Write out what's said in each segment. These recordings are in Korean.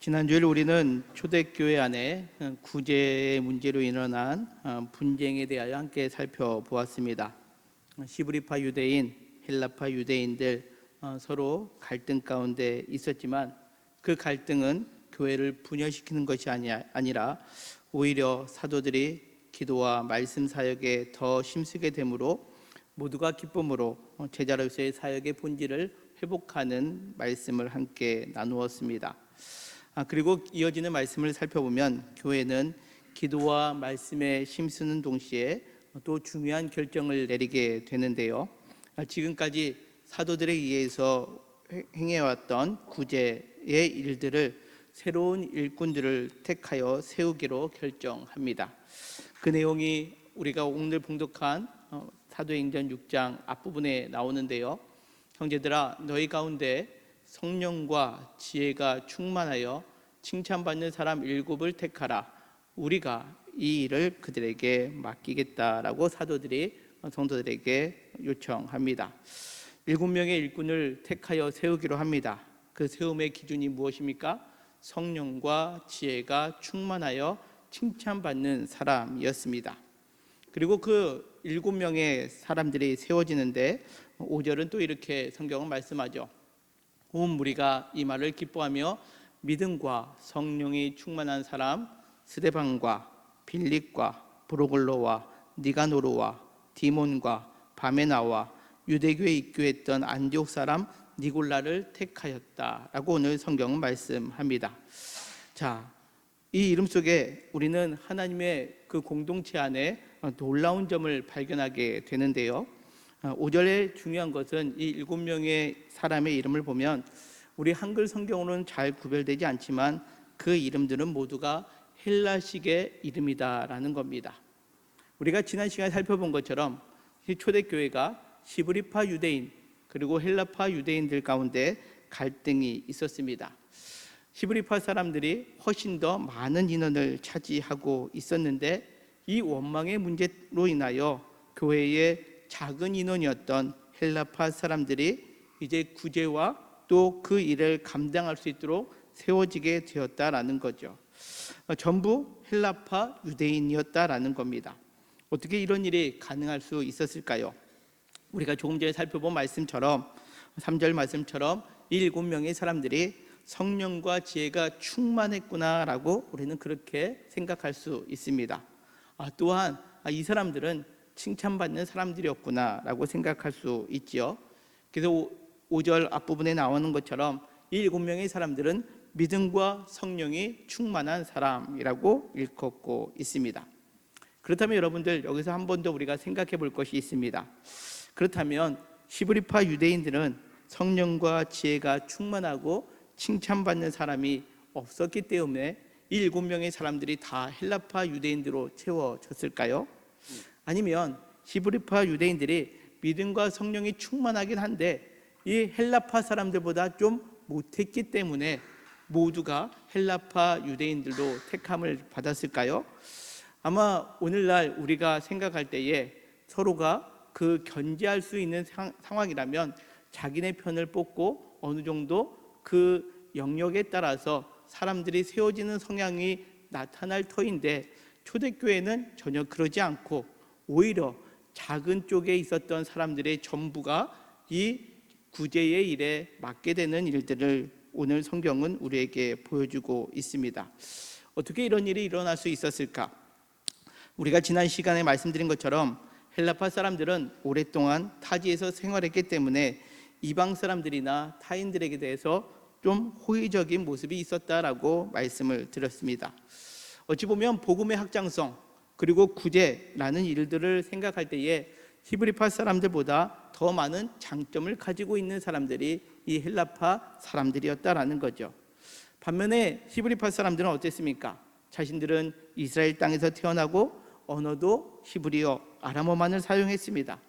지난주일 우리는 초대교회 안에 구제의 문제로 일어난 분쟁에 대하여 함께 살펴보았습니다. 시브리파 유대인, 헬라파 유대인들 서로 갈등 가운데 있었지만 그 갈등은 교회를 분열시키는 것이 아니라 오히려 사도들이 기도와 말씀 사역에 더 힘쓰게 되므로 모두가 기쁨으로 제자로서의 사역의 본질을 회복하는 말씀을 함께 나누었습니다. 그리고 이어지는 말씀을 살펴보면 교회는 기도와 말씀에 힘쓰는 동시에 또 중요한 결정을 내리게 되는데요. 지금까지 사도들에 의해서 행해왔던 구제의 일들을 새로운 일꾼들을 택하여 세우기로 결정합니다. 그 내용이 우리가 오늘 봉독한 사도행전 6장 앞부분에 나오는데요. 형제들아, 너희 가운데 성령과 지혜가 충만하여 칭찬받는 사람 7을 택하라. 우리가 이 일을 그들에게 맡기겠다라고 사도들이 성도들에게 요청합니다. 7명의 일꾼을 택하여 세우기로 합니다. 그 세움의 기준이 무엇입니까? 성령과 지혜가 충만하여 칭찬받는 사람이었습니다. 그리고 그 7명의 사람들이 세워지는데 5절은 또 이렇게 성경은 말씀하죠. 온 무리가 이 말을 기뻐하며 믿음과 성령이 충만한 사람 스데반과 빌립과 브로글로와 니가노르와 디몬과 바메나와 유대교에 입교했던 안디옥 사람 니골라를 택하였다라고 오늘 성경은 말씀합니다. 자, 이 이름 속에 우리는 하나님의 그 공동체 안에 놀라운 점을 발견하게 되는데요. 5절에 중요한 것은 이 7명의 사람의 이름을 보면 우리 한글 성경으로는 잘 구별되지 않지만 그 이름들은 모두가 헬라식의 이름이다라는 겁니다. 우리가 지난 시간에 살펴본 것처럼 이 초대교회가 시브리파 유대인 그리고 헬라파 유대인들 가운데 갈등이 있었습니다. 시브리파 사람들이 훨씬 더 많은 인원을 차지하고 있었는데 이 원망의 문제로 인하여 교회의 작은 인원이었던 헬라파 사람들이 이제 구제와 또 그 일을 감당할 수 있도록 세워지게 되었다라는 거죠. 전부 헬라파 유대인이었다라는 겁니다. 어떻게 이런 일이 가능할 수 있었을까요? 우리가 조금 전에 살펴본 말씀처럼 3절 말씀처럼 이 7명의 사람들이 성령과 지혜가 충만했구나라고 우리는 그렇게 생각할 수 있습니다. 또한 이 사람들은 칭찬받는 사람들이었구나라고 생각할 수 있지요. 그래서 5절 앞부분에 나오는 것처럼 이 7명의 사람들은 믿음과 성령이 충만한 사람이라고 일컫고 있습니다. 그렇다면 여러분들 여기서 한 번 더 우리가 생각해 볼 것이 있습니다. 그렇다면 시브리파 유대인들은 성령과 지혜가 충만하고 칭찬받는 사람이 없었기 때문에 이 7명의 사람들이 다 헬라파 유대인들로 채워졌을까요? 아니면 히브리파 유대인들이 믿음과 성령이 충만하긴 한데 이 헬라파 사람들보다 좀 못했기 때문에 모두가 헬라파 유대인들도 택함을 받았을까요? 아마 오늘날 우리가 생각할 때에 서로가 그 견제할 수 있는 상황이라면 자기네 편을 뽑고 어느 정도 그 영역에 따라서 사람들이 세워지는 성향이 나타날 터인데 초대교회는 전혀 그러지 않고 오히려 작은 쪽에 있었던 사람들의 전부가 이 구제의 일에 맡게 되는 일들을 오늘 성경은 우리에게 보여주고 있습니다. 어떻게 이런 일이 일어날 수 있었을까? 우리가 지난 시간에 말씀드린 것처럼 헬라파 사람들은 오랫동안 타지에서 생활했기 때문에 이방 사람들이나 타인들에게 대해서 좀 호의적인 모습이 있었다라고 말씀을 드렸습니다. 어찌 보면 복음의 확장성 그리고 구제라는 일들을 생각할 때에 히브리파 사람들보다 더 많은 장점을 가지고 있는 사람들이 이 헬라파 사람들이었다라는 거죠. 반면에 히브리파 사람들은 어땠습니까? 자신들은 이스라엘 땅에서 태어나고 언어도 히브리어, 아람어만을 사용했습니다.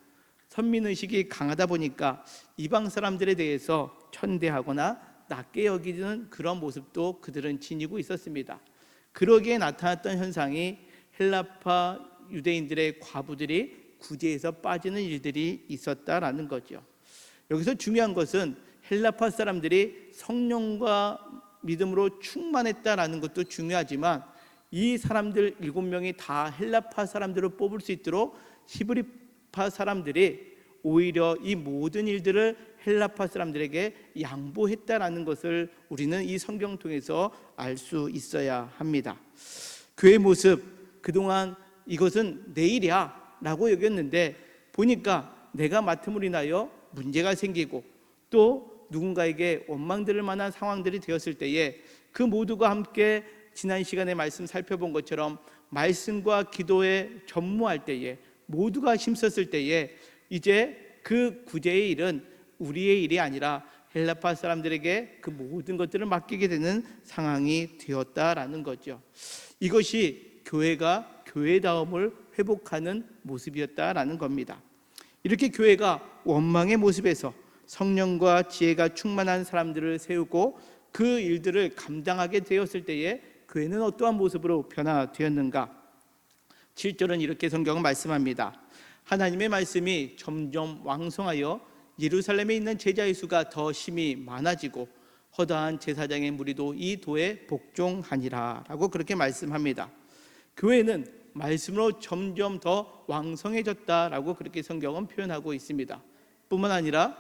선민의식이 강하다 보니까 이방 사람들에 대해서 천대하거나 낮게 여기는 그런 모습도 그들은 지니고 있었습니다. 그러기에 나타났던 현상이 헬라파 유대인들의 과부들이 구제에서 빠지는 일들이 있었다라는 거죠. 여기서 중요한 것은 헬라파 사람들이 성령과 믿음으로 충만했다라는 것도 중요하지만 이 사람들 7명이 다 헬라파 사람들을 뽑을 수 있도록 히브리파 사람들이 오히려 이 모든 일들을 헬라파 사람들에게 양보했다라는 것을 우리는 이 성경 통해서 알 수 있어야 합니다. 교회 모습, 그동안 이것은 내 일이야 라고 여겼는데 보니까 내가 맡음으로 인하여 문제가 생기고 또 누군가에게 원망들을 만한 상황들이 되었을 때에 그 모두가 함께 지난 시간에 말씀 살펴본 것처럼 말씀과 기도에 전무할 때에 모두가 힘썼을 때에 이제 그 구제의 일은 우리의 일이 아니라 헬라파 사람들에게 그 모든 것들을 맡기게 되는 상황이 되었다라는 거죠. 이것이 교회가 교회다움을 회복하는 모습이었다라는 겁니다. 이렇게 교회가 원망의 모습에서 성령과 지혜가 충만한 사람들을 세우고 그 일들을 감당하게 되었을 때에 교회는 어떠한 모습으로 변화되었는가? 7절은 이렇게 성경은 말씀합니다. 하나님의 말씀이 점점 왕성하여 예루살렘에 있는 제자의 수가 더 심히 많아지고 허다한 제사장의 무리도 이 도에 복종하니라 라고 그렇게 말씀합니다. 교회는 말씀으로 점점 더 왕성해졌다라고 그렇게 성경은 표현하고 있습니다. 뿐만 아니라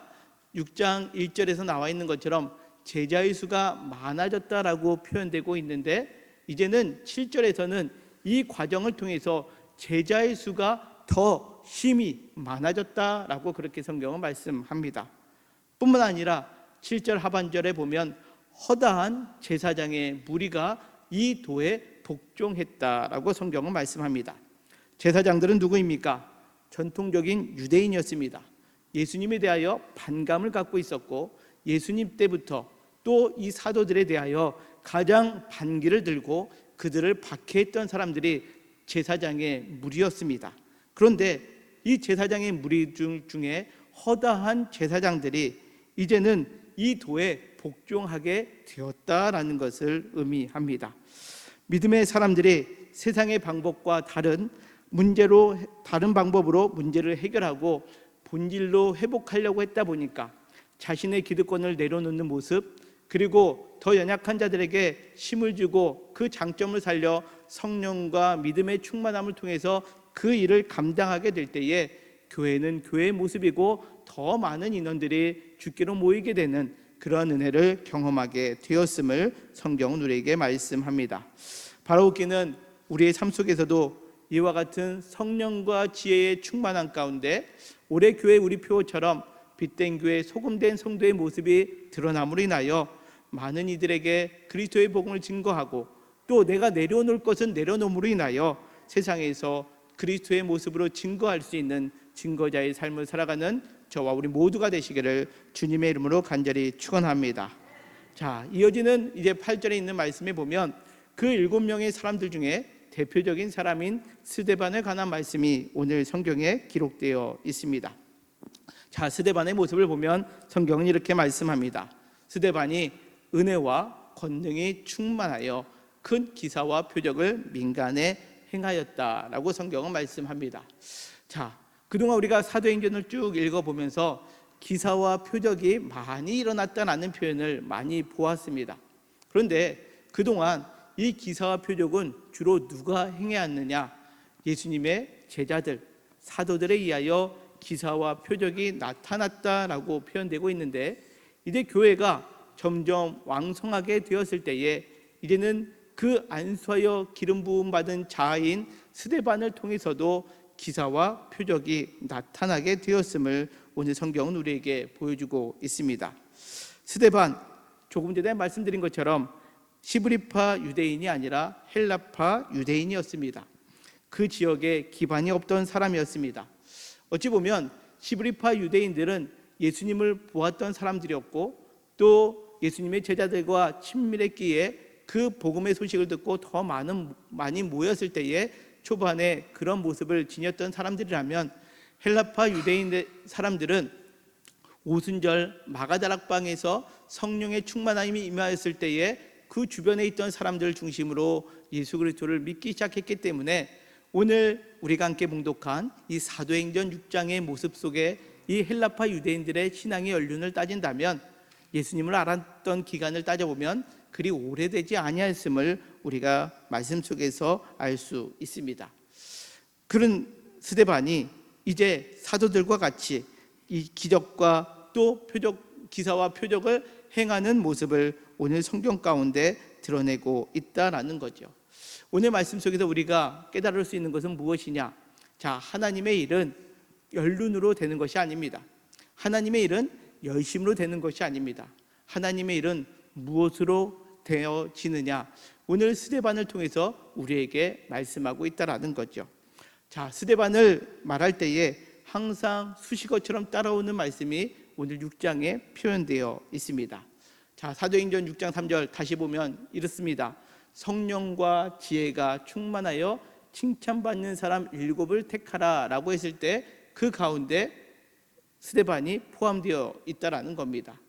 6장 1절에서 나와 있는 것처럼 제자의 수가 많아졌다라고 표현되고 있는데 이제는 7절에서는 이 과정을 통해서 제자의 수가 더 힘이 많아졌다라고 그렇게 성경은 말씀합니다. 뿐만 아니라 7절 하반절에 보면 허다한 제사장의 무리가 이 도에 복종했다라고 성경은 말씀합니다. 제사장들은 누구입니까? 전통적인 유대인이었습니다. 예수님에 대하여 반감을 갖고 있었고 예수님 때부터 또 이 사도들에 대하여 가장 반기를 들고 그들을 박해했던 사람들이 제사장의 무리였습니다. 그런데 이 제사장의 무리 중에 허다한 제사장들이 이제는 이 도에 복종하게 되었다라는 것을 의미합니다. 믿음의 사람들이 세상의 방법과 다른 방법으로 문제를 해결하고 본질로 회복하려고 했다 보니까 자신의 기득권을 내려놓는 모습, 그리고 더 연약한 자들에게 힘을 주고 그 장점을 살려 성령과 믿음의 충만함을 통해서 그 일을 감당하게 될 때에 교회는 교회의 모습이고 더 많은 인원들이 주께로 모이게 되는 그러한 은혜를 경험하게 되었음을 성경은 우리에게 말씀합니다. 바라옵기는 우리의 삶 속에서도 이와 같은 성령과 지혜의 충만한 가운데 올해 교회 우리 표처럼 빛된 교회 소금된 성도의 모습이 드러남으로 인하여 많은 이들에게 그리스도의 복음을 증거하고 또 내가 내려놓을 것은 내려놓음으로 인하여 세상에서 그리스도의 모습으로 증거할 수 있는 증거자의 삶을 살아가는 저와 우리 모두가 되시기를 주님의 이름으로 간절히 축원합니다. 자, 이어지는 이제 8절에 있는 말씀에 보면 그 7명의 사람들 중에 대표적인 사람인 스데반에 관한 말씀이 오늘 성경에 기록되어 있습니다. 자, 스데반의 모습을 보면 성경은 이렇게 말씀합니다. 스데반이 은혜와 권능이 충만하여 큰 기사와 표적을 민간에 행하였다라고 성경은 말씀합니다. 자, 그동안 우리가 사도행전을 쭉 읽어보면서 기사와 표적이 많이 일어났다는 표현을 많이 보았습니다. 그런데 그동안 이 기사와 표적은 주로 누가 행해왔느냐? 예수님의 제자들, 사도들에 의하여 기사와 표적이 나타났다라고 표현되고 있는데 이제 교회가 점점 왕성하게 되었을 때에 이제는 그 안수하여 기름 부음 받은 자인 스데반을 통해서도 기사와 표적이 나타나게 되었음을 오늘 성경은 우리에게 보여주고 있습니다. 스데반, 조금 전에 말씀드린 것처럼 히브리파 유대인이 아니라 헬라파 유대인이었습니다. 그 지역에 기반이 없던 사람이었습니다. 어찌 보면 히브리파 유대인들은 예수님을 보았던 사람들이었고 또 예수님의 제자들과 친밀했기에 그 복음의 소식을 듣고 더 많이 모였을 때에 초반에 그런 모습을 지녔던 사람들이라면 헬라파 유대인 사람들은 오순절 마가다락방에서 성령의 충만함이 임하였을 때에 그 주변에 있던 사람들을 중심으로 예수 그리스도를 믿기 시작했기 때문에 오늘 우리가 함께 봉독한 이 사도행전 6장의 모습 속에 이 헬라파 유대인들의 신앙의 연륜을 따진다면 예수님을 알았던 기간을 따져보면 그리 오래되지 아니하였음을 우리가 말씀 속에서 알 수 있습니다. 그런 스데반이 이제 사도들과 같이 이 기적과 또 기사와 표적을 행하는 모습을 오늘 성경 가운데 드러내고 있다라는 거죠. 오늘 말씀 속에서 우리가 깨달을 수 있는 것은 무엇이냐? 자, 하나님의 일은 연륜으로 되는 것이 아닙니다. 하나님의 일은 열심으로 되는 것이 아닙니다. 하나님의 일은 무엇으로 되어지느냐? 오늘 스데반을 통해서 우리에게 말씀하고 있다라는 거죠. 자, 스데반을 말할 때에 항상 수식어처럼 따라오는 말씀이 오늘 6장에 표현되어 있습니다. 자, 사도행전 6장 3절 다시 보면 이렇습니다. 성령과 지혜가 충만하여 칭찬받는 사람 7을 택하라 라고 했을 때 그 가운데 스데반이 포함되어 있다라는 겁니다.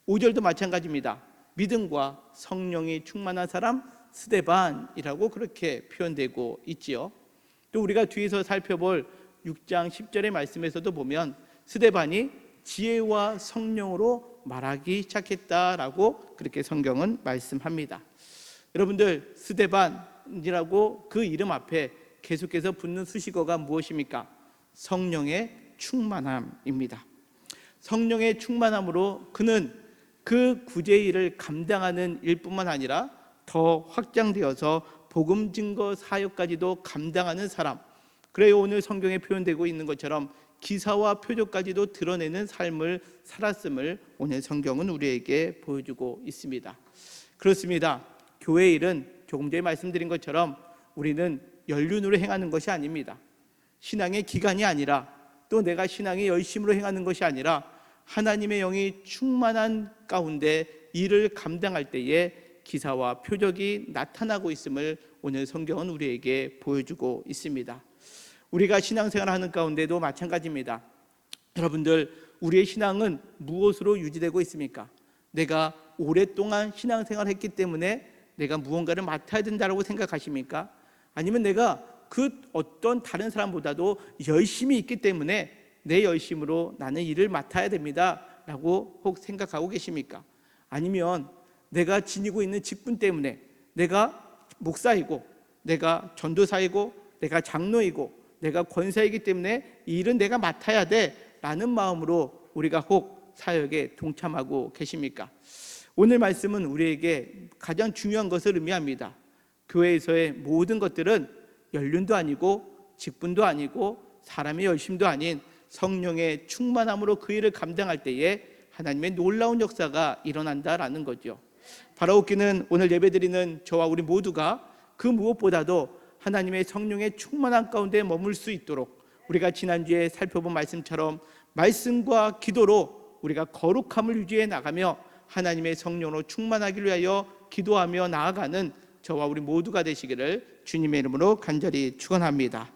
5절도 마찬가지입니다. 믿음과 성령이 충만한 사람 스데반이라고 그렇게 표현되고 있지요. 또 우리가 뒤에서 살펴볼 6장 10절의 말씀에서도 보면 스데반이 지혜와 성령으로 말하기 시작했다라고 그렇게 성경은 말씀합니다. 여러분들, 스데반이라고 그 이름 앞에 계속해서 붙는 수식어가 무엇입니까? 성령의 충만함입니다. 성령의 충만함으로 그는 그 구제의 일을 감당하는 일뿐만 아니라 더 확장되어서 복음 증거 사역까지도 감당하는 사람, 그래요. 오늘 성경에 표현되고 있는 것처럼 기사와 표적까지도 드러내는 삶을 살았음을 오늘 성경은 우리에게 보여주고 있습니다. 그렇습니다. 교회 일은 조금 전에 말씀드린 것처럼 우리는 연륜으로 행하는 것이 아닙니다. 신앙의 기간이 아니라 또 내가 신앙의 열심으로 행하는 것이 아니라 하나님의 영이 충만한 가운데 일을 감당할 때에 기사와 표적이 나타나고 있음을 오늘 성경은 우리에게 보여주고 있습니다. 우리가 신앙생활을 하는 가운데도 마찬가지입니다. 여러분들, 우리의 신앙은 무엇으로 유지되고 있습니까? 내가 오랫동안 신앙생활을 했기 때문에 내가 무언가를 맡아야 된다고 생각하십니까? 아니면 내가 그 어떤 다른 사람보다도 열심히 있기 때문에 내 열심으로 나는 일을 맡아야 됩니다 라고 혹 생각하고 계십니까? 아니면 내가 지니고 있는 직분 때문에 내가 목사이고 내가 전도사이고 내가 장로이고 내가 권사이기 때문에 이 일은 내가 맡아야 돼 라는 마음으로 우리가 혹 사역에 동참하고 계십니까? 오늘 말씀은 우리에게 가장 중요한 것을 의미합니다. 교회에서의 모든 것들은 연륜도 아니고 직분도 아니고 사람의 열심도 아닌 성령의 충만함으로 그 일을 감당할 때에 하나님의 놀라운 역사가 일어난다라는 거죠. 바로 웃기는 오늘 예배드리는 저와 우리 모두가 그 무엇보다도 하나님의 성령의 충만함 가운데 머물 수 있도록 우리가 지난주에 살펴본 말씀처럼 말씀과 기도로 우리가 거룩함을 유지해 나가며 하나님의 성령으로 충만하기를 위하여 기도하며 나아가는 저와 우리 모두가 되시기를 주님의 이름으로 간절히 축원합니다.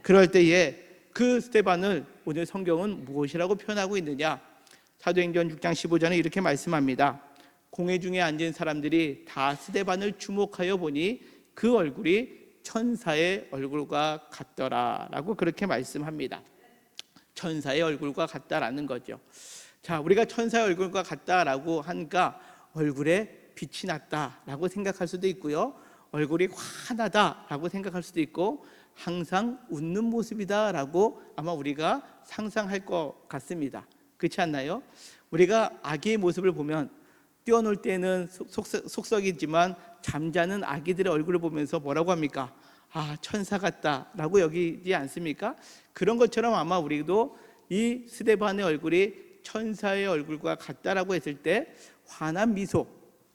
그럴 때에 그 스데반을 오늘 성경은 무엇이라고 표현하고 있느냐? 사도행전 6장 15절에 이렇게 말씀합니다. 공회 중에 앉은 사람들이 다 스데반을 주목하여 보니 그 얼굴이 천사의 얼굴과 같더라 라고 그렇게 말씀합니다. 천사의 얼굴과 같다라는 거죠. 자, 우리가 천사의 얼굴과 같다라고 하니까 얼굴에 빛이 났다라고 생각할 수도 있고요, 얼굴이 환하다라고 생각할 수도 있고 항상 웃는 모습이다라고 아마 우리가 상상할 것 같습니다. 그렇지 않나요? 우리가 아기의 모습을 보면 뛰어놀 때는 속썩이지만 잠자는 아기들의 얼굴을 보면서 뭐라고 합니까? 아, 천사 같다라고 여기지 않습니까? 그런 것처럼 아마 우리도 이 스데반의 얼굴이 천사의 얼굴과 같다라고 했을 때 환한 미소,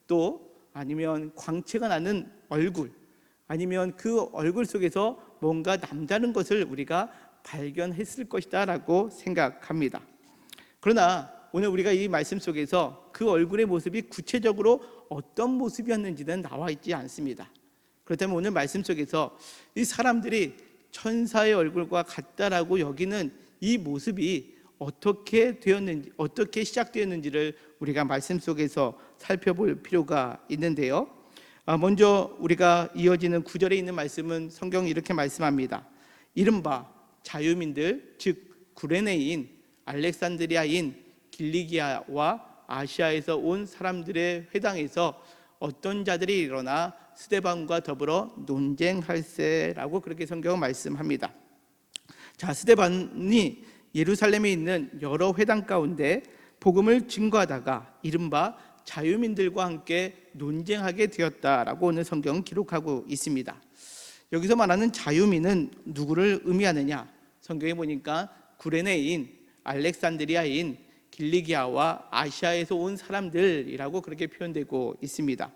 또 아니면 광채가 나는 얼굴, 아니면 그 얼굴 속에서 뭔가 남다른 것을 우리가 발견했을 것이다 라고 생각합니다. 그러나 오늘 우리가 이 말씀 속에서 그 얼굴의 모습이 구체적으로 어떤 모습이었는지는 나와 있지 않습니다. 그렇다면 오늘 말씀 속에서 이 사람들이 천사의 얼굴과 같다라고 여기는 이 모습이 어떻게 되었는지, 어떻게 시작되었는지를 우리가 말씀 속에서 살펴볼 필요가 있는데요. 먼저 우리가 이어지는 9절에 있는 말씀은 성경이 이렇게 말씀합니다. 이른바 자유민들, 즉 구레네인, 알렉산드리아인, 길리기아와 아시아에서 온 사람들의 회당에서 어떤 자들이 일어나 스데반과 더불어 논쟁할세라고 그렇게 성경은 말씀합니다. 자, 스데반이 예루살렘에 있는 여러 회당 가운데 복음을 증거하다가 이른바 자유민들과 함께 논쟁하게 되었다라고 오늘 성경은 기록하고 있습니다. 여기서 말하는 자유민은 누구를 의미하느냐? 성경에 보니까 구레네인, 알렉산드리아인, 길리기아와 아시아에서 온 사람들이라고 그렇게 표현되고 있습니다.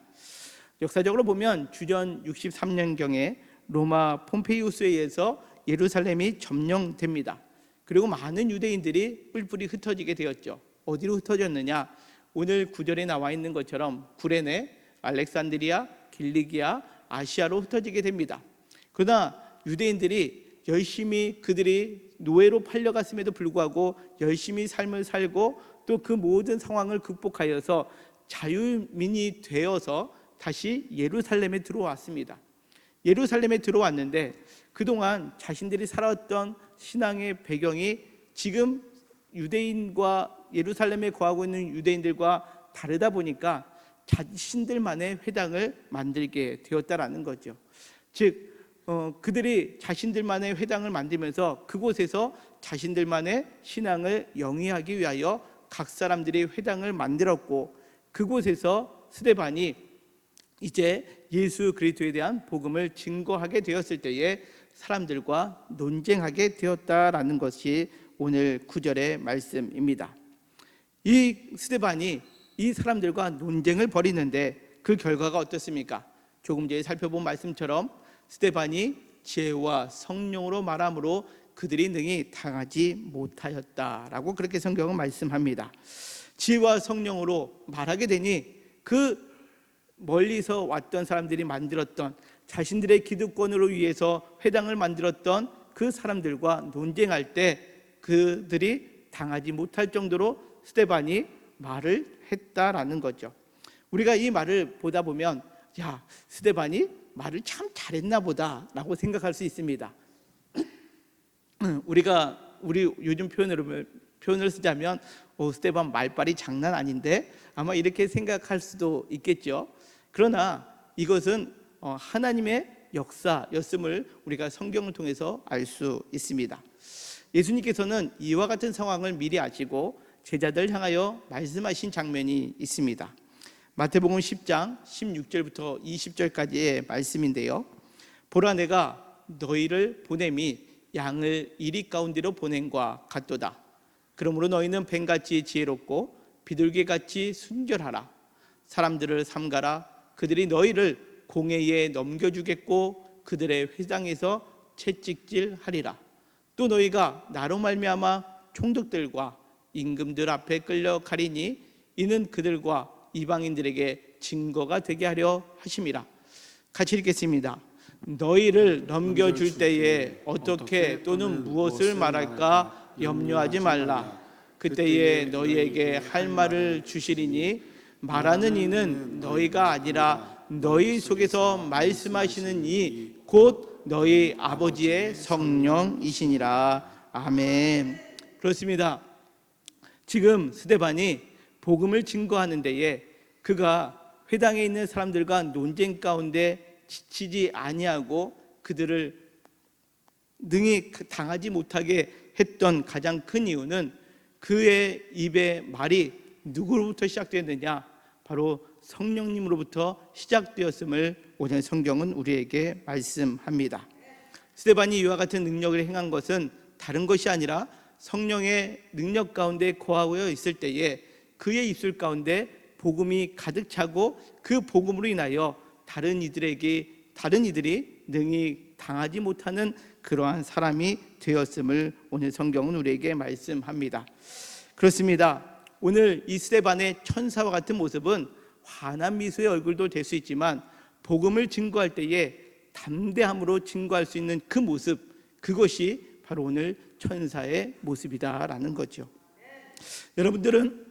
역사적으로 보면 주전 63년경에 로마 폼페이우스에 의해서 예루살렘이 점령됩니다. 그리고 많은 유대인들이 뿔뿔이 흩어지게 되었죠. 어디로 흩어졌느냐? 오늘 구절에 나와 있는 것처럼 구레네, 알렉산드리아, 길리기아, 아시아로 흩어지게 됩니다. 그러나 유대인들이 열심히 그들이 노예로 팔려갔음에도 불구하고 열심히 삶을 살고 또 그 모든 상황을 극복하여서 자유민이 되어서 다시 예루살렘에 들어왔습니다. 예루살렘에 들어왔는데 그동안 자신들이 살아왔던 신앙의 배경이 지금 유대인과 예루살렘에 거하고 있는 유대인들과 다르다 보니까 자신들만의 회당을 만들게 되었다라는 거죠. 즉 그들이 자신들만의 회당을 만들면서 그곳에서 자신들만의 신앙을 영위하기 위하여 각 사람들이 회당을 만들었고 그곳에서 스데반이 이제 예수 그리스도에 대한 복음을 증거하게 되었을 때에 사람들과 논쟁하게 되었다라는 것이 오늘 9절의 말씀입니다. 이 스데반이 이 사람들과 논쟁을 벌이는데 그 결과가 어떻습니까? 조금 전에 살펴본 말씀처럼 스데반이 지혜와 성령으로 말함으로 그들이 능히 당하지 못하였다라고 그렇게 성경은 말씀합니다. 지혜와 성령으로 말하게 되니 그 멀리서 왔던 사람들이 만들었던 자신들의 기득권으로 위해서 회당을 만들었던 그 사람들과 논쟁할 때 그들이 당하지 못할 정도로 스데반이 말을 했다라는 거죠. 우리가 이 말을 보다 보면 야, 스데반이 말을 참 잘했나 보다라고 생각할 수 있습니다. 우리 요즘 표현을 쓰자면 스데반 말빨이 장난 아닌데 아마 이렇게 생각할 수도 있겠죠. 그러나 이것은 하나님의 역사였음을 우리가 성경을 통해서 알 수 있습니다. 예수님께서는 이와 같은 상황을 미리 아시고 제자들 향하여 말씀하신 장면이 있습니다. 마태복음 10장 16절부터 20절까지의 말씀인데요. 보라, 내가 너희를 보냄이 양을 이리 가운데로 보냄과 같도다. 그러므로 너희는 뱀같이 지혜롭고 비둘기같이 순결하라. 사람들을 삼가라. 그들이 너희를 공회에 넘겨주겠고 그들의 회당에서 채찍질하리라. 또 너희가 나로 말미암아 총독들과 임금들 앞에 끌려가리니 이는 그들과 이방인들에게 증거가 되게 하려 하심이라. 같이 읽겠습니다. 너희를 넘겨줄 때에 어떻게 또는 무엇을 말할까 염려하지 말라. 그때에 너희에게 할 말을 주시리니 말하는 이는 너희가 아니라 너희 속에서 말씀하시는 이 곧 너희 아버지의 성령이시니라. 아멘. 그렇습니다. 지금 스데반이 복음을 증거하는 데에 그가 회당에 있는 사람들과 논쟁 가운데 지치지 아니하고 그들을 능히 당하지 못하게 했던 가장 큰 이유는 그의 입의 말이 누구로부터 시작되었느냐? 바로 성령님으로부터 시작되었음을 오늘 성경은 우리에게 말씀합니다. 스데반이 이와 같은 능력을 행한 것은 다른 것이 아니라 성령의 능력 가운데 거하여 있을 때에 그의 입술 가운데 복음이 가득 차고 그 복음으로 인하여 다른 이들이 능히 당하지 못하는 그러한 사람이 되었음을 오늘 성경은 우리에게 말씀합니다. 그렇습니다. 오늘 이 스데반의 천사와 같은 모습은 환한 미소의 얼굴도 될 수 있지만 복음을 증거할 때에 담대함으로 증거할 수 있는 그 모습, 그것이 바로 오늘 천사의 모습이다라는 거죠. 여러분들은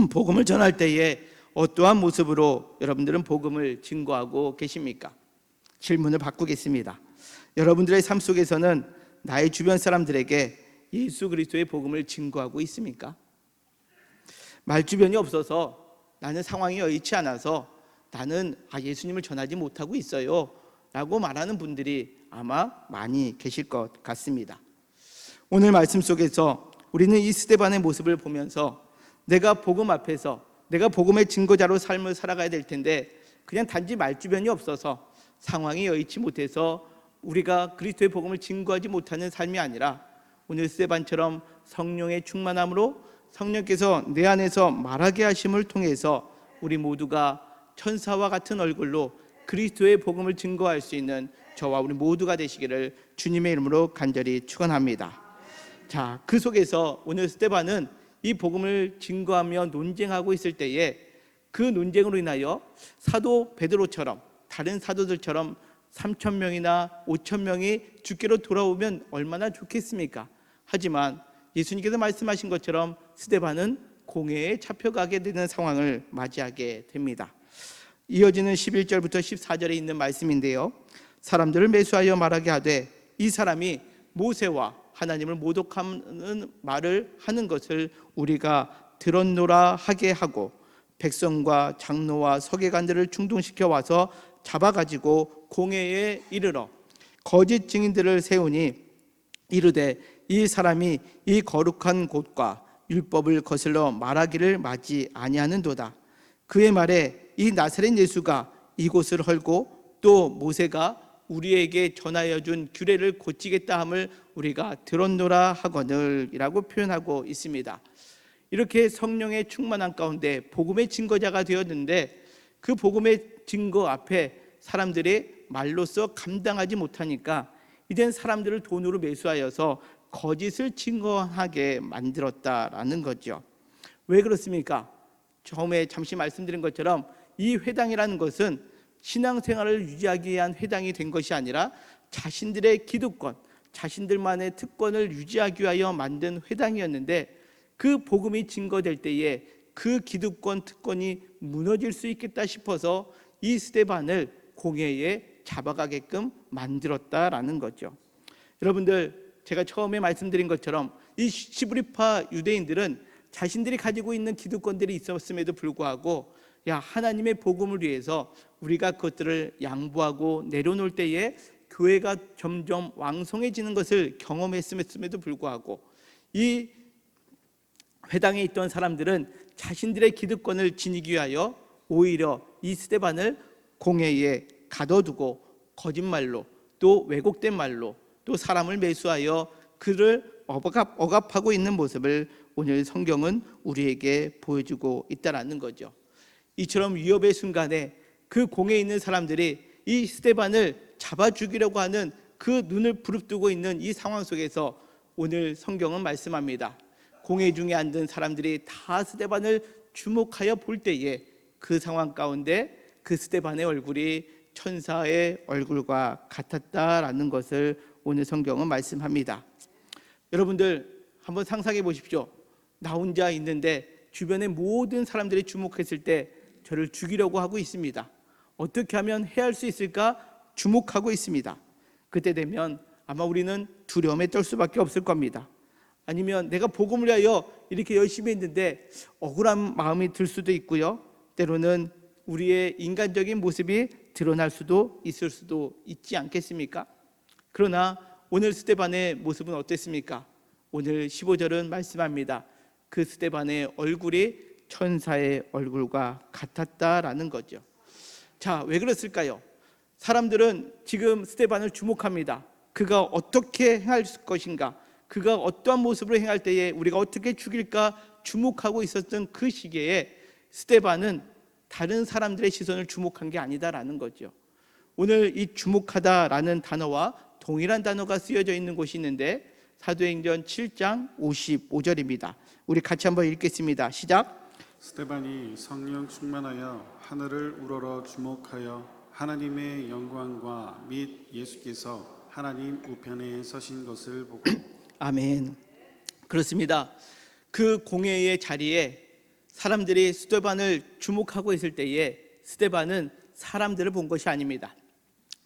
복음을 전할 때에 어떠한 모습으로 여러분들은 복음을 증거하고 계십니까? 질문을 바꾸겠습니다. 여러분들의 삶 속에서는 나의 주변 사람들에게 예수 그리스도의 복음을 증거하고 있습니까? 말주변이 없어서 나는 상황이 여의치 않아서 나는 예수님을 전하지 못하고 있어요 라고 말하는 분들이 아마 많이 계실 것 같습니다. 오늘 말씀 속에서 우리는 이 스데반의 모습을 보면서 내가 복음 앞에서 내가 복음의 증거자로 삶을 살아가야 될 텐데 그냥 단지 말주변이 없어서 상황이 여의치 못해서 우리가 그리스도의 복음을 증거하지 못하는 삶이 아니라 오늘 스데반처럼 성령의 충만함으로 성령께서 내 안에서 말하게 하심을 통해서 우리 모두가 천사와 같은 얼굴로 그리스도의 복음을 증거할 수 있는 저와 우리 모두가 되시기를 주님의 이름으로 간절히 축원합니다. 자, 그 속에서 오늘 스데반은 이 복음을 증거하며 논쟁하고 있을 때에 그 논쟁으로 인하여 사도 베드로처럼 다른 사도들처럼 3,000명이나 5,000명이 주께로 돌아오면 얼마나 좋겠습니까? 하지만 예수님께서 말씀하신 것처럼 스데반은 공회에 잡혀가게 되는 상황을 맞이하게 됩니다. 이어지는 11절부터 14절에 있는 말씀인데요, 사람들을 매수하여 말하게 하되 이 사람이 모세와 하나님을 모독하는 말을 하는 것을 우리가 들었노라 하게 하고 백성과 장로와 서기관들을 충동시켜 와서 잡아가지고 공회에 이르러 거짓 증인들을 세우니 이르되 이 사람이 이 거룩한 곳과 율법을 거슬러 말하기를 마지 아니하는도다. 그의 말에 이 나사렛 예수가 이곳을 헐고 또 모세가 우리에게 전하여 준 규례를 고치겠다 함을 우리가 들었노라 하거늘 이라고 표현하고 있습니다. 이렇게 성령의 충만한 가운데 복음의 증거자가 되었는데 그 복음의 증거 앞에 사람들이 말로써 감당하지 못하니까 이젠 사람들을 돈으로 매수하여서 거짓을 증거하게 만들었다라는 거죠. 왜 그렇습니까? 처음에 잠시 말씀드린 것처럼 이 회당이라는 것은 신앙생활을 유지하기 위한 회당이 된 것이 아니라 자신들의 기득권, 자신들만의 특권을 유지하기 위하여 만든 회당이었는데 그 복음이 증거될 때에 그 기득권, 특권이 무너질 수 있겠다 싶어서 이 스데반을 공회에 잡아가게끔 만들었다라는 거죠. 여러분들, 제가 처음에 말씀드린 것처럼 이 시브리파 유대인들은 자신들이 가지고 있는 기득권들이 있었음에도 불구하고 하나님의 복음을 위해서 우리가 그것들을 양보하고 내려놓을 때에 교회가 점점 왕성해지는 것을 경험했음에도 불구하고 이 회당에 있던 사람들은 자신들의 기득권을 지니기 위하여 오히려 이 스데반을 공회에 가둬두고 거짓말로 또 왜곡된 말로 또 사람을 매수하여 그를 억압하고 있는 모습을 오늘 성경은 우리에게 보여주고 있다라는 거죠. 이처럼 위협의 순간에 그 공회에 있는 사람들이 이 스데반을 잡아 죽이려고 하는 그 눈을 부릅뜨고 있는 이 상황 속에서 오늘 성경은 말씀합니다. 공회 중에 앉은 사람들이 다 스데반을 주목하여 볼 때에 그 상황 가운데 그 스데반의 얼굴이 천사의 얼굴과 같았다라는 것을 오늘 성경은 말씀합니다. 여러분들 한번 상상해 보십시오. 나 혼자 있는데 주변의 모든 사람들이 주목했을 때 저를 죽이려고 하고 있습니다. 어떻게 하면 해할 수 있을까 주목하고 있습니다. 그때 되면 아마 우리는 두려움에 떨 수밖에 없을 겁니다. 아니면 내가 복음을 위하여 이렇게 열심히 했는데 억울한 마음이 들 수도 있고요, 때로는 우리의 인간적인 모습이 드러날 수도 있을 수도 있지 않겠습니까? 그러나 오늘 스데반의 모습은 어땠습니까? 오늘 15절은 말씀합니다. 그 스데반의 얼굴이 천사의 얼굴과 같았다라는 거죠. 자, 왜 그랬을까요? 사람들은 지금 스데반을 주목합니다. 그가 어떻게 행할 것인가, 그가 어떠한 모습으로 행할 때에 우리가 어떻게 죽일까 주목하고 있었던 그 시기에 스데반은 다른 사람들의 시선을 주목한 게 아니다라는 거죠. 오늘 이 주목하다라는 단어와 동일한 단어가 쓰여져 있는 곳이 있는데 사도행전 7장 55절입니다. 우리 같이 한번 읽겠습니다. 시작. 스데반이 성령 충만하여 하늘을 우러러 주목하여 하나님의 영광과 및 예수께서 하나님 우편에 서신 것을 보고 아멘. 그렇습니다. 그 공회의 자리에 사람들이 스데반을 주목하고 있을 때에 스데반은 사람들을 본 것이 아닙니다.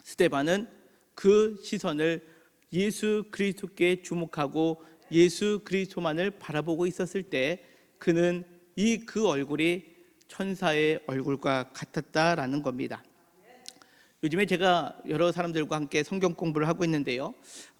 스데반은 그 시선을 예수 그리스도께 주목하고 예수 그리스도만을 바라보고 있었을 때 그는 그 얼굴이 천사의 얼굴과 같았다라는 겁니다. 요즘에 제가 여러 사람들과 함께 성경 공부를 하고 있는데요,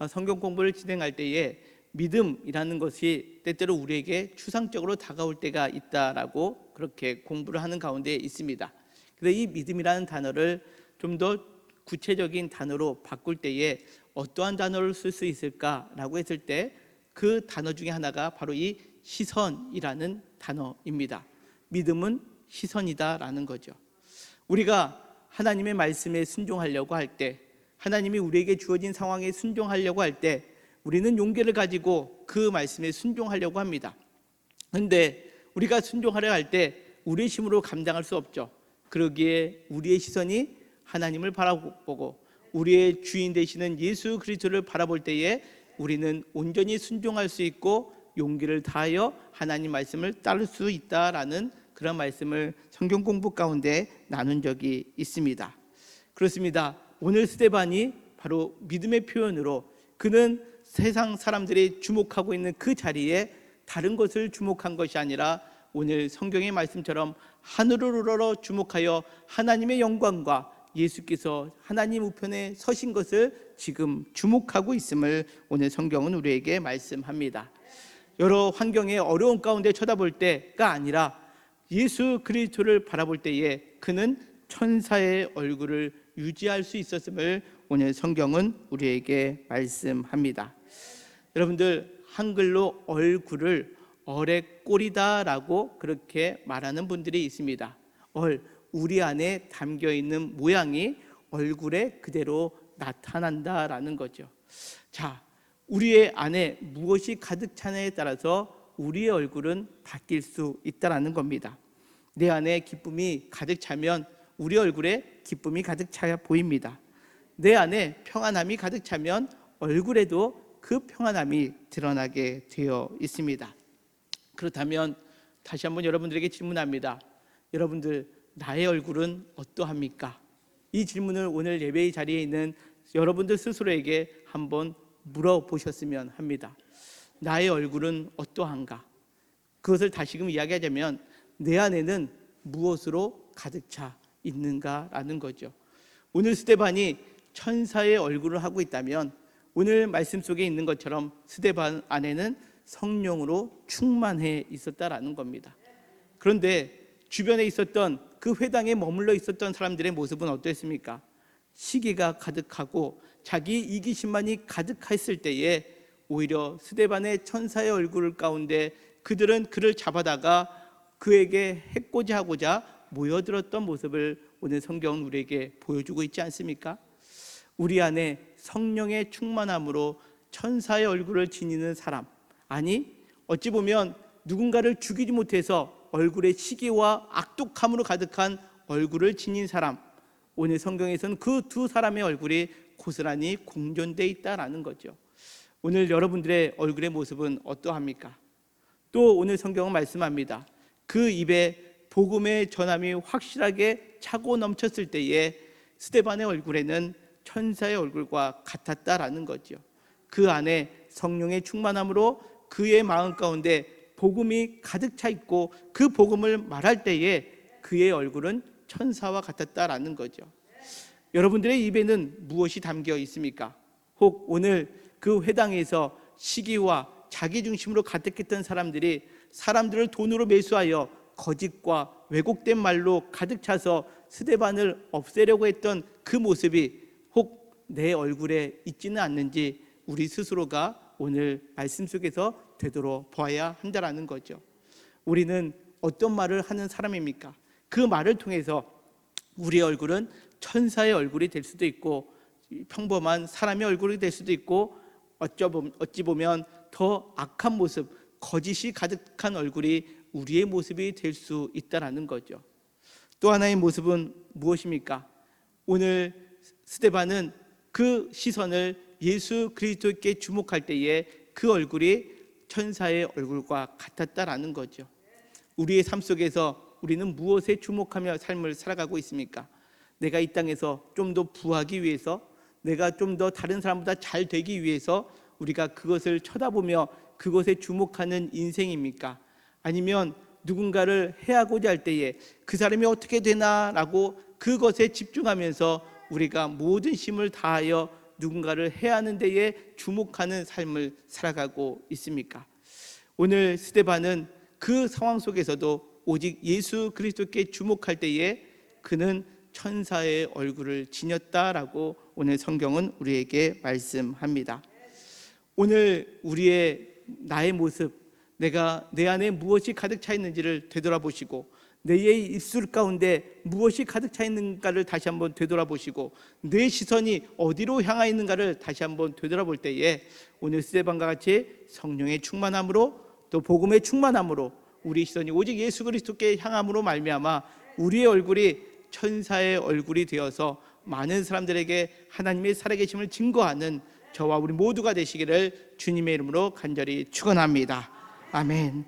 성경 공부를 진행할 때에 믿음이라는 것이 때때로 우리에게 추상적으로 다가올 때가 있다라고 그렇게 공부를 하는 가운데 있습니다. 그런데 이 믿음이라는 단어를 좀 더 구체적인 단어로 바꿀 때에 어떠한 단어를 쓸 수 있을까라고 했을 때 그 단어 중에 하나가 바로 이 시선이라는 단어입니다. 믿음은 시선이다라는 거죠. 우리가 하나님의 말씀에 순종하려고 할 때, 하나님이 우리에게 주어진 상황에 순종하려고 할 때 우리는 용기를 가지고 그 말씀에 순종하려고 합니다. 그런데 우리가 순종하려 할 때 우리의 힘으로 감당할 수 없죠. 그러기에 우리의 시선이 하나님을 바라보고 우리의 주인 되시는 예수 그리스도를 바라볼 때에 우리는 온전히 순종할 수 있고 용기를 다하여 하나님 말씀을 따를 수 있다라는 그런 말씀을 성경 공부 가운데 나눈 적이 있습니다. 그렇습니다. 오늘 스데반이 바로 믿음의 표현으로 그는 세상 사람들이 주목하고 있는 그 자리에 다른 것을 주목한 것이 아니라 오늘 성경의 말씀처럼 하늘을 우러러 주목하여 하나님의 영광과 예수께서 하나님 우편에 서신 것을 지금 주목하고 있음을 오늘 성경은 우리에게 말씀합니다. 여러 환경의 어려운 가운데 쳐다볼 때가 아니라 예수 그리스도를 바라볼 때에 그는 천사의 얼굴을 유지할 수 있었음을 오늘 성경은 우리에게 말씀합니다. 여러분들, 한글로 얼굴을 얼의 꼴이다라고 그렇게 말하는 분들이 있습니다. 우리 안에 담겨있는 모양이 얼굴에 그대로 나타난다라는 거죠. 자, 우리의 안에 무엇이 가득 차냐에 따라서 우리의 얼굴은 바뀔 수 있다라는 겁니다. 내 안에 기쁨이 가득 차면 우리 얼굴에 기쁨이 가득 차 보입니다. 내 안에 평안함이 가득 차면 얼굴에도 그 평안함이 드러나게 되어 있습니다. 그렇다면 다시 한번 여러분들에게 질문합니다. 여러분들, 나의 얼굴은 어떠합니까? 이 질문을 오늘 예배의 자리에 있는 여러분들 스스로에게 한번 물어보셨으면 합니다. 나의 얼굴은 어떠한가? 그것을 다시금 이야기하자면 내 안에는 무엇으로 가득 차 있는가라는 거죠. 오늘 스데반이 천사의 얼굴을 하고 있다면 오늘 말씀 속에 있는 것처럼 스데반 안에는 성령으로 충만해 있었다라는 겁니다. 그런데 주변에 있었던 그 회당에 머물러 있었던 사람들의 모습은 어땠습니까? 시기가 가득하고 자기 이기심만이 가득했을 때에 오히려 스데반의 천사의 얼굴 가운데 그들은 그를 잡아다가 그에게 해코지 하고자 모여들었던 모습을 오늘 성경은 우리에게 보여주고 있지 않습니까? 우리 안에 성령의 충만함으로 천사의 얼굴을 지니는 사람, 아니 어찌 보면 누군가를 죽이지 못해서 얼굴에 시기와 악독함으로 가득한 얼굴을 지닌 사람, 오늘 성경에서는 그 두 사람의 얼굴이 고스란히 공존되어 있다라는 거죠. 오늘 여러분들의 얼굴의 모습은 어떠합니까? 또 오늘 성경은 말씀합니다. 그 입에 복음의 전함이 확실하게 차고 넘쳤을 때에 스데반의 얼굴에는 천사의 얼굴과 같았다라는 거죠. 그 안에 성령의 충만함으로 그의 마음 가운데 복음이 가득 차 있고 그 복음을 말할 때에 그의 얼굴은 천사와 같았다라는 거죠. 여러분들의 입에는 무엇이 담겨 있습니까? 혹 오늘 그 회당에서 시기와 자기 중심으로 가득했던 사람들이 사람들을 돈으로 매수하여 거짓과 왜곡된 말로 가득 차서 스데반을 없애려고 했던 그 모습이 혹 내 얼굴에 있지는 않는지 우리 스스로가 오늘 말씀 속에서 되돌아봐야 한다라는 거죠. 우리는 어떤 말을 하는 사람입니까? 그 말을 통해서 우리의 얼굴은 천사의 얼굴이 될 수도 있고 평범한 사람의 얼굴이 될 수도 있고 어찌 보면 더 악한 모습, 거짓이 가득한 얼굴이 우리의 모습이 될 수 있다라는 거죠. 또 하나의 모습은 무엇입니까? 오늘 스데반은 그 시선을 예수 그리스도께 주목할 때에 그 얼굴이 천사의 얼굴과 같았다라는 거죠. 우리의 삶 속에서 우리는 무엇에 주목하며 삶을 살아가고 있습니까? 내가 이 땅에서 좀 더 부하기 위해서, 내가 좀 더 다른 사람보다 잘 되기 위해서 우리가 그것을 쳐다보며 그것에 주목하는 인생입니까? 아니면 누군가를 해하고자 할 때에 그 사람이 어떻게 되나라고 그것에 집중하면서 우리가 모든 힘을 다하여 누군가를 해하는 데에 주목하는 삶을 살아가고 있습니까? 오늘 스데반은 그 상황 속에서도 오직 예수 그리스도께 주목할 때에 그는 천사의 얼굴을 지녔다라고 오늘 성경은 우리에게 말씀합니다. 오늘 나의 모습, 내가 내 안에 무엇이 가득 차 있는지를 되돌아보시고 내 입술 가운데 무엇이 가득 차 있는가를 다시 한번 되돌아보시고 내 시선이 어디로 향하 있는가를 다시 한번 되돌아볼 때에 오늘 스데반과 같이 성령의 충만함으로 또 복음의 충만함으로 우리 시선이 오직 예수 그리스도께 향함으로 말미암아 우리의 얼굴이 천사의 얼굴이 되어서 많은 사람들에게 하나님의 살아계심을 증거하는 저와 우리 모두가 되시기를 주님의 이름으로 간절히 축원합니다. 아멘.